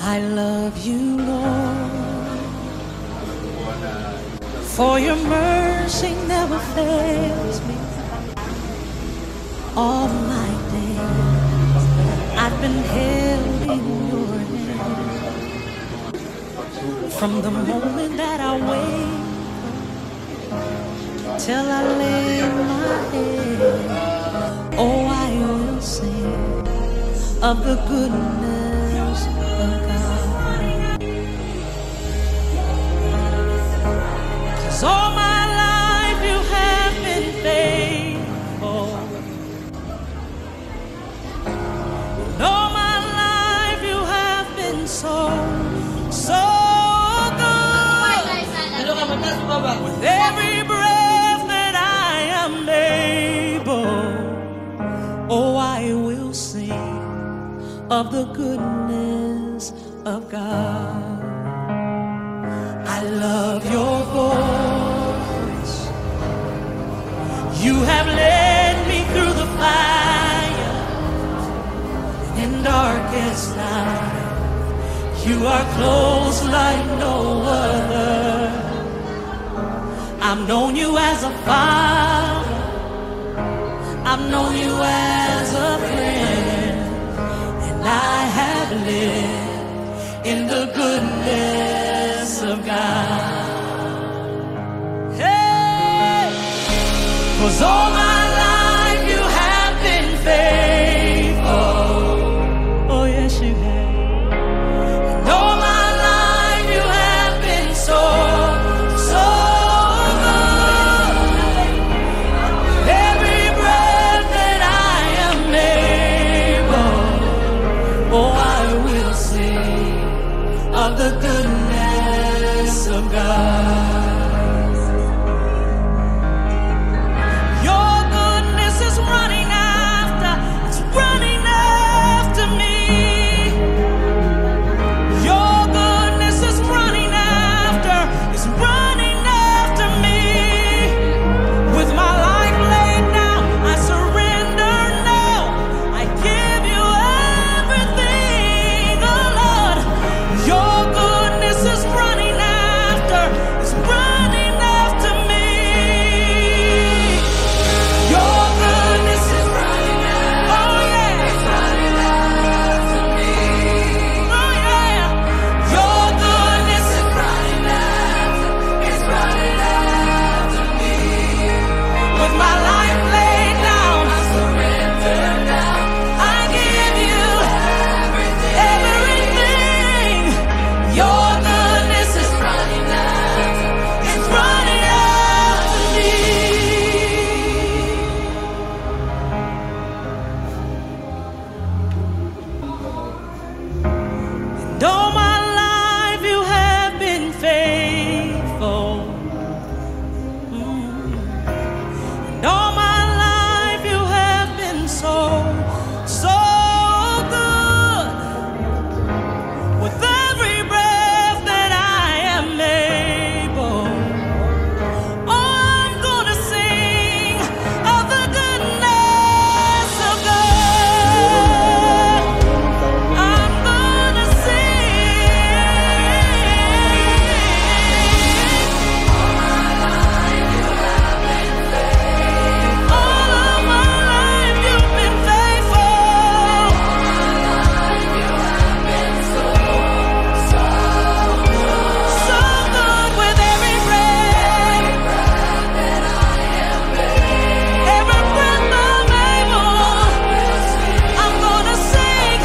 I love you, Lord, for your mercy never fails me. All my days I've been held in your hand. From the moment that I wake till I lay my head, oh, I will sing of the goodness of God. 'Cause all my life you have been faithful. And all my life you have been so good. With every breath that I am able, oh, I will sing of the goodness of God. I love your voice. You have led me through the fire and darkest night. You are close like no other. I've known you as a father, I've known you as a friend, and I have lived in the goodness of God. Hey, 'cause all my life you have been faithful. Oh yes, you have. And all my life you have been so good. Every breath that I am able, oh, I will sing of the goodness of God. Your goodness is running after, it's running after me. Your goodness is running after, it's running after me. With my life laid down, I surrender now. I give you everything, oh Lord. Your goodness is running after, it's running after me. Your goodness is running after, oh yeah, it's running after me. Oh yeah, your goodness is running after, it's running after me. With my life laid down, I surrender now. I give you everything. Your goodness is running after, it's running after me. And all my life you have been faithful. And all my life you have been so good. With every breath that I am able, oh, I'm gonna sing of the goodness of God. I'm gonna sing. All my life you have been faithful. All of my life you've been faithful. All my life you have been so good. So good with every breath that I am able. Every breath I'm able, I'm gonna sing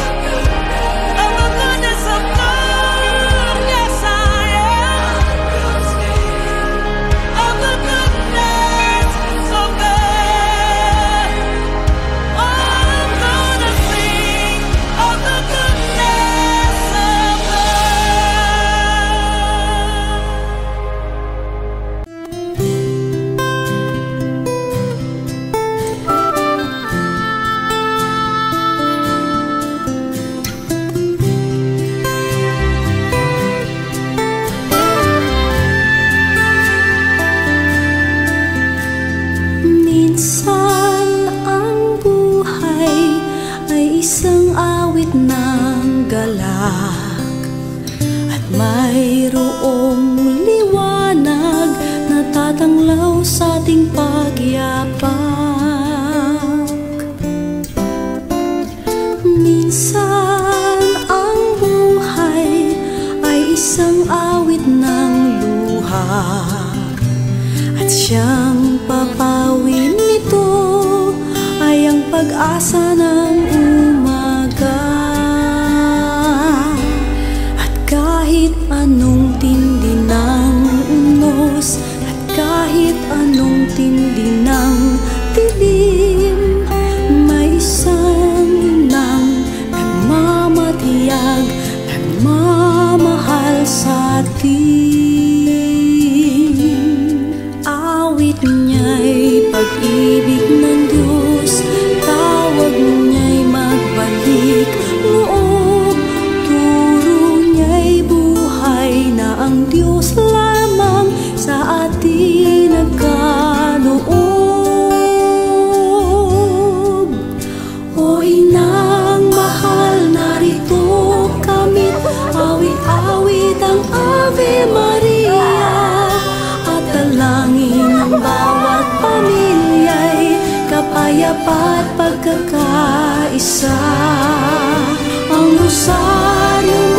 of the goodness of God. Yes, I am. Of the goodness of God. Oh, I'm gonna sing of the goodness of Minsan ang buhay ay isang awit ng galak. mayroong liwanag na tatanglaw sa ating pagyapak. Minsan ang buhay ay isang awit ng luha, at siyang papawin nito ay ang pag-asa ng umaga. At kahit anong tindi ng unos, at kahit anong tindi ng dilim, may isang inang nagmamatiyag, nagmamahal sa atin. Awit niya'y pag-ibig ng Diyos, tawag niya'y magbalik loob, turo niya'y buhay na ang Diyos lamang sa atin nagkaloob. O inang mahal, narito kami, awit-awit ang Ave Maria, at dalangin ng bawat pamilya'y kapayapa at pagkakaisa. Ang rosaryo